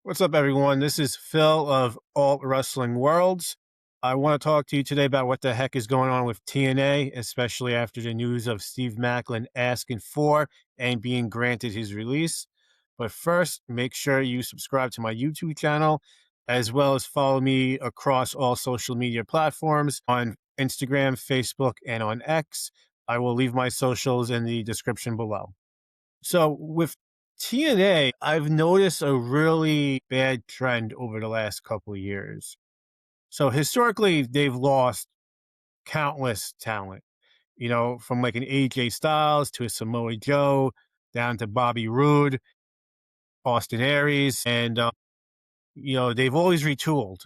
What's up, everyone? This is Phil of Alt Wrestling Worlds. I want to talk to you today about what the heck is going on with TNA, especially after the news of Steve Maclin asking for and being granted his release. But first, make sure you subscribe to my YouTube channel, as well as follow me across all social media platforms on Instagram, Facebook, and on X. I will leave my socials in the description below. So with TNA, I've noticed a really bad trend over the last couple of years. So historically, they've lost countless talent, from like an AJ Styles to a Samoa Joe down to Bobby Roode, Austin Aries, and, they've always retooled.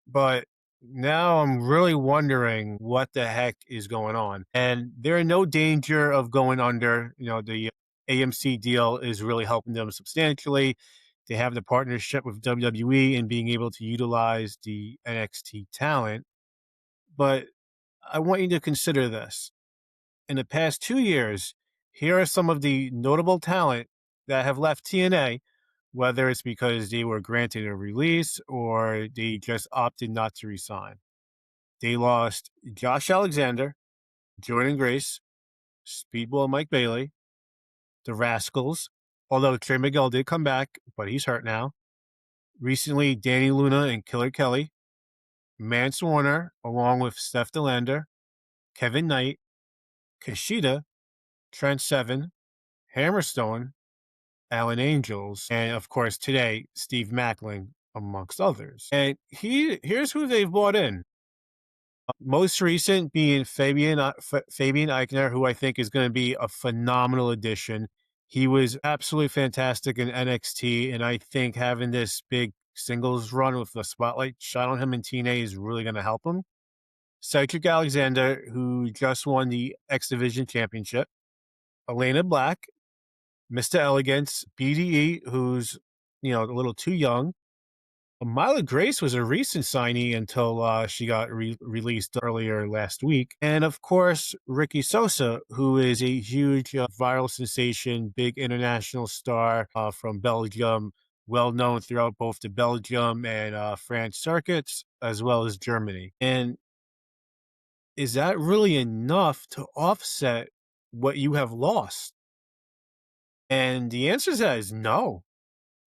But now I'm really wondering what the heck is going on. And they're in no danger of going under. The AMC deal is really helping them substantially. They have the partnership with WWE and being able to utilize the NXT talent. But I want you to consider this. In the past 2 years, here are some of the notable talent that have left TNA, whether it's because they were granted a release or they just opted not to resign. They lost Josh Alexander, Jordan Grace, Speedball Mike Bailey, the Rascals, although Trey Miguel did come back, but he's hurt now. Recently, Danny Luna and Killer Kelly, Mance Warner, along with Steph DeLander, Kevin Knight, Kushida, Trent Seven, Hammerstone, Alan Angels, and of course today, Steve Maclin, amongst others. And here's who they've brought in. Most recent being Fabian Aichner, who I think is going to be a phenomenal addition. He was absolutely fantastic in NXT, and I think having this big singles run with the spotlight shot on him in TNA is really going to help him. Cedric Alexander, who just won the X Division Championship. Elena Black, Mr. Elegance, BDE, who's a little too young. Mila Grace was a recent signee until she got released earlier last week. And of course, Ricky Sosa, who is a huge viral sensation, big international star from Belgium, well known throughout both the Belgium and France circuits, as well as Germany. And is that really enough to offset what you have lost? And the answer to that is no.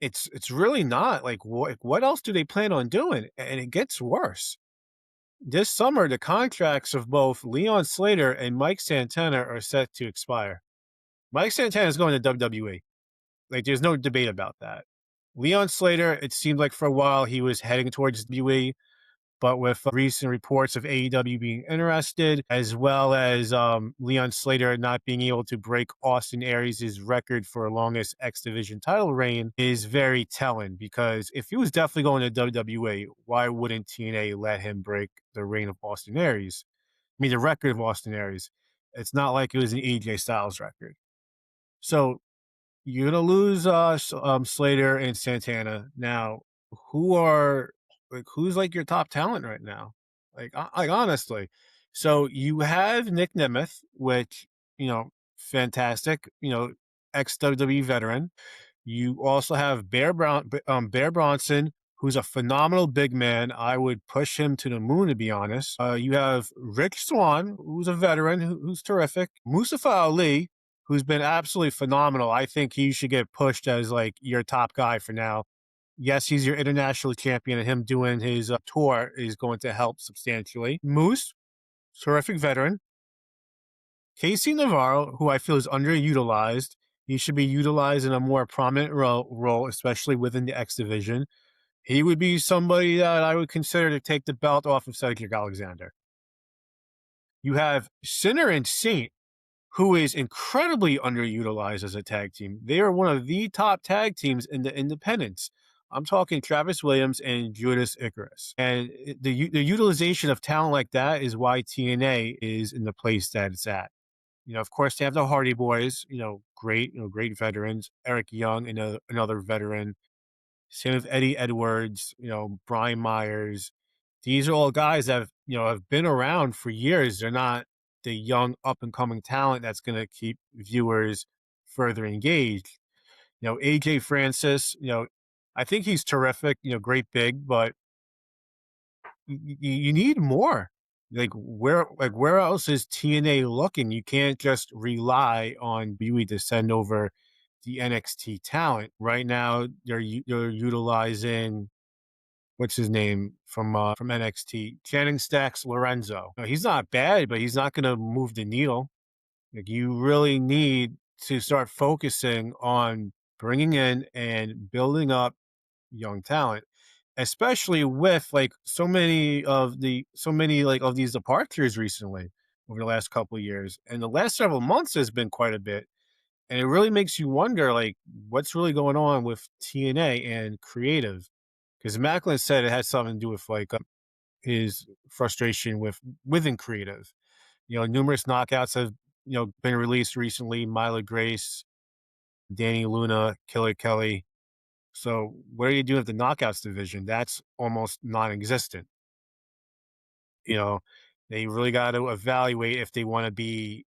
It's really not. Like, what else do they plan on doing? And it gets worse. This summer, the contracts of both Leon Slater and Mike Santana are set to expire. Mike Santana is going to WWE. Like, there's no debate about that. Leon Slater, it seemed like for a while he was heading towards WWE. But with recent reports of AEW being interested, as well as Leon Slater not being able to break Austin Aries' record for longest X Division title reign, is very telling. Because if he was definitely going to WWE, why wouldn't TNA let him break the reign of Austin Aries? I mean, the record of Austin Aries. It's not like it was an AJ Styles record. So you're gonna lose Slater and Santana. Now, who's like your top talent right now? Like honestly. So you have Nick Nemeth, which fantastic, ex WWE veteran. You also have Bear Bronson, who's a phenomenal big man. I would push him to the moon, to be honest. You have Rich Swann, who's a veteran, who's terrific. Mustafa Ali, who's been absolutely phenomenal. I think he should get pushed as like your top guy for now. Yes, he's your international champion, and him doing his tour is going to help substantially. Moose, terrific veteran. Casey Navarro, who I feel is underutilized. He should be utilized in a more prominent role, especially within the X division. He would be somebody that I would consider to take the belt off of Cedric Alexander. You have Sinner and Saint, who is incredibly underutilized as a tag team. They are one of the top tag teams in the independents. I'm talking Travis Williams and Judas Icarus. And the utilization of talent like that is why TNA is in the place that it's at. Of course, they have the Hardy Boys, great veterans. Eric Young, another veteran. Same with Eddie Edwards, Brian Myers. These are all guys that have been around for years. They're not the young up and coming talent that's going to keep viewers further engaged. AJ Francis, I think he's terrific, great big, but you need more. Like where else is TNA looking? You can't just rely on BUI to send over the NXT talent. Right now, they're utilizing what's his name from NXT, Channing Stacks Lorenzo. Now, he's not bad, but he's not going to move the needle. Like you really need to start focusing on bringing in and building up young talent, especially with like so many like of these departures recently over the last couple of years. And the last several months has been quite a bit. And it really makes you wonder like what's really going on with TNA and creative. Because Macklin said it had something to do with like his frustration within creative. Numerous knockouts have been released recently. Mila Grace, Danny Luna, Killer Kelly. So what are you doing with the knockouts division? That's almost non-existent. You know, they really got to evaluate if they want to be.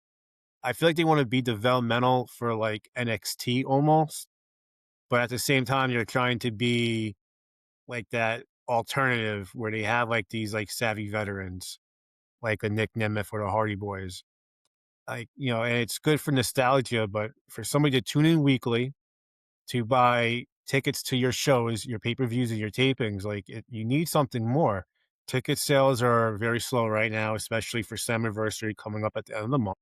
I feel like they want to be developmental for like NXT almost, but at the same time, they're trying to be like that alternative where they have like these like savvy veterans, like a Nick Nemeth or the Hardy Boys. And it's good for nostalgia, but for somebody to tune in weekly to buy tickets to your shows, your pay-per-views, and your tapings, you need something more. Ticket sales are very slow right now, especially for Slammiversary coming up at the end of the month.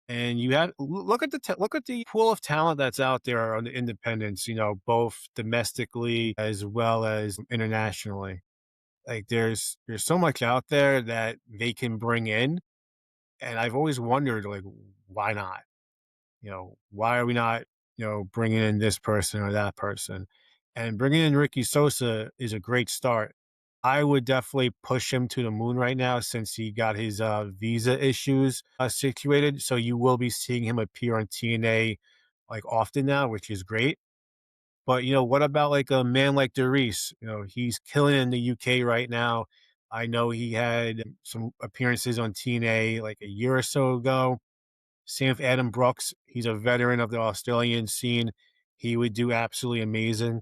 And you have look at the pool of talent that's out there on the independents, both domestically as well as internationally. Like there's so much out there that they can bring in, and I've always wondered like why not? Why are we not, bringing in this person or that person? And bringing in Ricky Sosa is a great start. I would definitely push him to the moon right now since he got his visa issues situated. So you will be seeing him appear on TNA like often now, which is great. But what about like a man like Darius? He's killing it in the UK right now. I know he had some appearances on TNA like a year or so ago. Same with Adam Brooks. He's a veteran of the Australian scene. He would do absolutely amazing.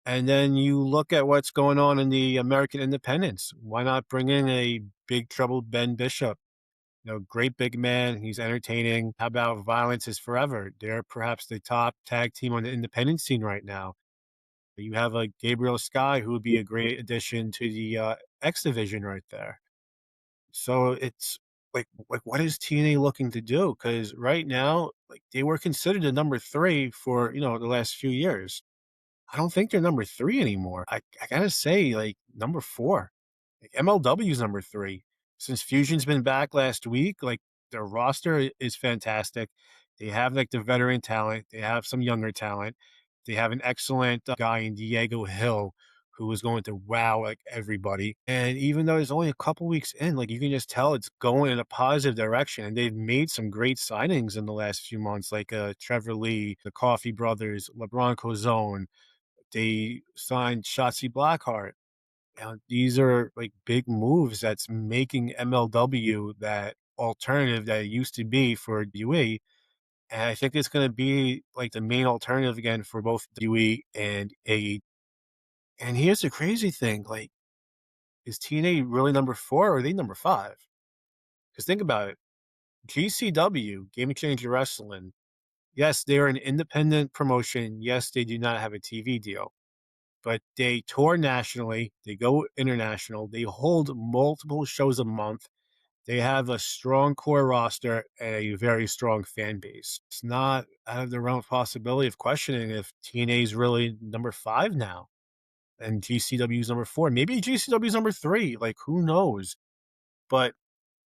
And then you look at what's going on in the American independents. Why not bring in a big trouble Ben Bishop? Great big man. He's entertaining. How about Violence is Forever? They're perhaps the top tag team on the independent scene right now. You have a Gabriel Sky who would be a great addition to the X division right there. So it's like what is TNA looking to do? Because right now, like they were considered the number three for the last few years. I don't think they're number three anymore. I gotta say, like number four. Like, MLW's number three. Since Fusion's been back last week, like their roster is fantastic. They have like the veteran talent. They have some younger talent. They have an excellent guy in Diego Hill who is going to wow like everybody. And even though it's only a couple weeks in, like you can just tell it's going in a positive direction. And they've made some great signings in the last few months, like Trevor Lee, the Coffee Brothers, LeBron Cozone. They signed Shotzi Blackheart. These are like big moves that's making MLW that alternative that it used to be for WWE. And I think it's going to be like the main alternative again for both WWE and AE. And here's the crazy thing, like, is TNA really number four or are they number five? Because think about it. GCW, Game Changer Wrestling, yes, they're an independent promotion. Yes, they do not have a TV deal, but they tour nationally. They go international. They hold multiple shows a month. They have a strong core roster and a very strong fan base. It's not out of the realm of possibility of questioning if TNA is really number five now and GCW is number four. Maybe GCW is number three. Like, who knows? But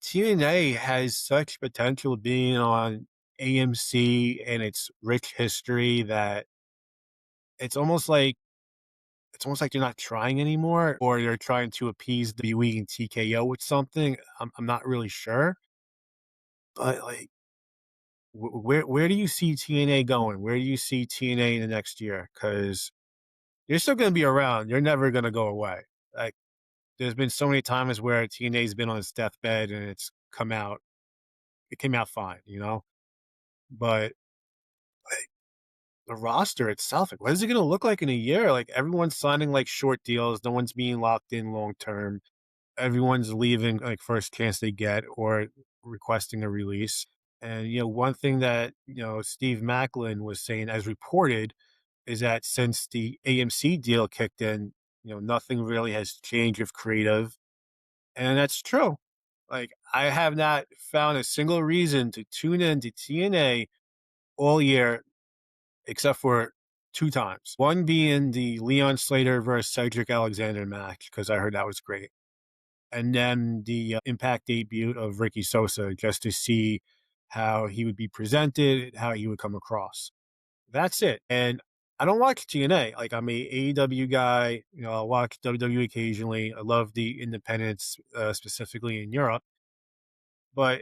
TNA has such potential being on AMC and its rich history that it's almost like they're not trying anymore, or they're trying to appease the WWE and TKO with something. I'm not really sure, but like, where do you see TNA going? Where do you see TNA in the next year? Because they're still going to be around. They're never going to go away. Like, there's been so many times where TNA's been on its deathbed and it's come out. It came out fine, But the roster itself. Like, what is it going to look like in a year? Like everyone's signing like short deals. No one's being locked in long term. Everyone's leaving like first chance they get or requesting a release. And one thing that Steve Maclin was saying, as reported, is that since the AMC deal kicked in, nothing really has changed with creative, and that's true. Like I have not found a single reason to tune in to TNA all year except for 2 times. One being the Leon Slater versus Cedric Alexander match because I heard that was great, and then the, Impact debut of Ricky Sosa just to see how he would be presented, how he would come across. That's it, and I don't watch TNA, like, I'm a AEW guy, I'll watch WWE occasionally. I love the independents, specifically in Europe, but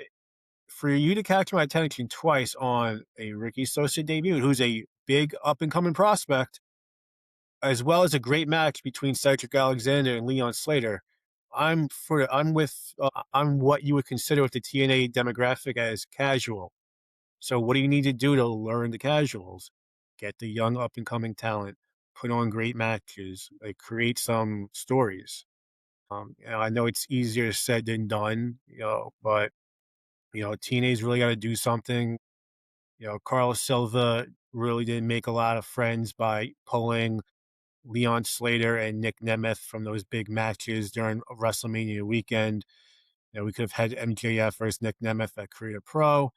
for you to catch my attention twice on a Ricky Sosa debut, who's a big up and coming prospect, as well as a great match between Cedric Alexander and Leon Slater. I'm what you would consider with the TNA demographic as casual. So what do you need to do to learn the casuals? Get the young up and coming talent, put on great matches, like create some stories. I know it's easier said than done, but TNA's really got to do something. Carlos Silva really didn't make a lot of friends by pulling Leon Slater and Nick Nemeth from those big matches during WrestleMania weekend. We could have had MJF versus Nick Nemeth at Creator Pro,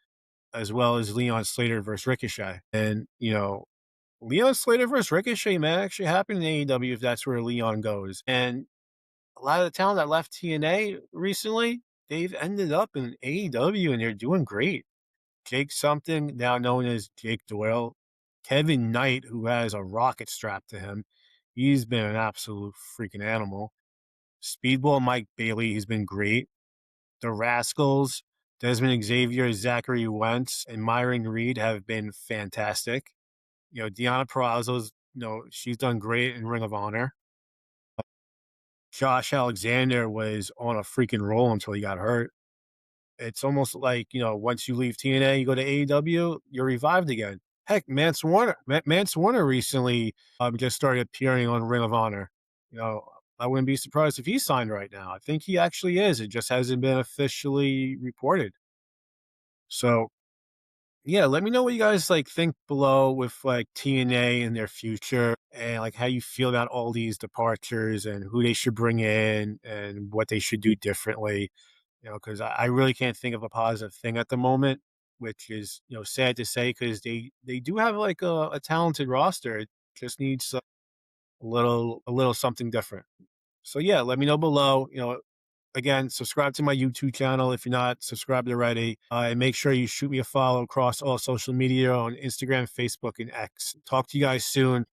as well as Leon Slater versus Ricochet. And, Leon Slater versus Ricochet may actually happen in AEW if that's where Leon goes. And a lot of the talent that left TNA recently, they've ended up in AEW and they're doing great. Jake something, now known as Jake Doyle. Kevin Knight, who has a rocket strapped to him, he's been an absolute freaking animal. Speedball Mike Bailey, he's been great. The Rascals, Desmond Xavier, Zachary Wentz, and Myron Reed have been fantastic. Deanna Perrazzo's, she's done great in Ring of Honor. Josh Alexander was on a freaking roll until he got hurt. It's almost like, once you leave TNA, you go to AEW, you're revived again. Heck, Mance Warner recently just started appearing on Ring of Honor. You know, I wouldn't be surprised if he's signed right now. I think he actually is. It just hasn't been officially reported. So yeah, let me know what you guys like think below with like TNA and their future and like how you feel about all these departures and who they should bring in and what they should do differently. Because I really can't think of a positive thing at the moment, which is sad to say because they do have like a talented roster. It just needs a little something different. So yeah, let me know below. Again, subscribe to my YouTube channel if you're not subscribed already. And make sure you shoot me a follow across all social media on Instagram, Facebook, and X. Talk to you guys soon.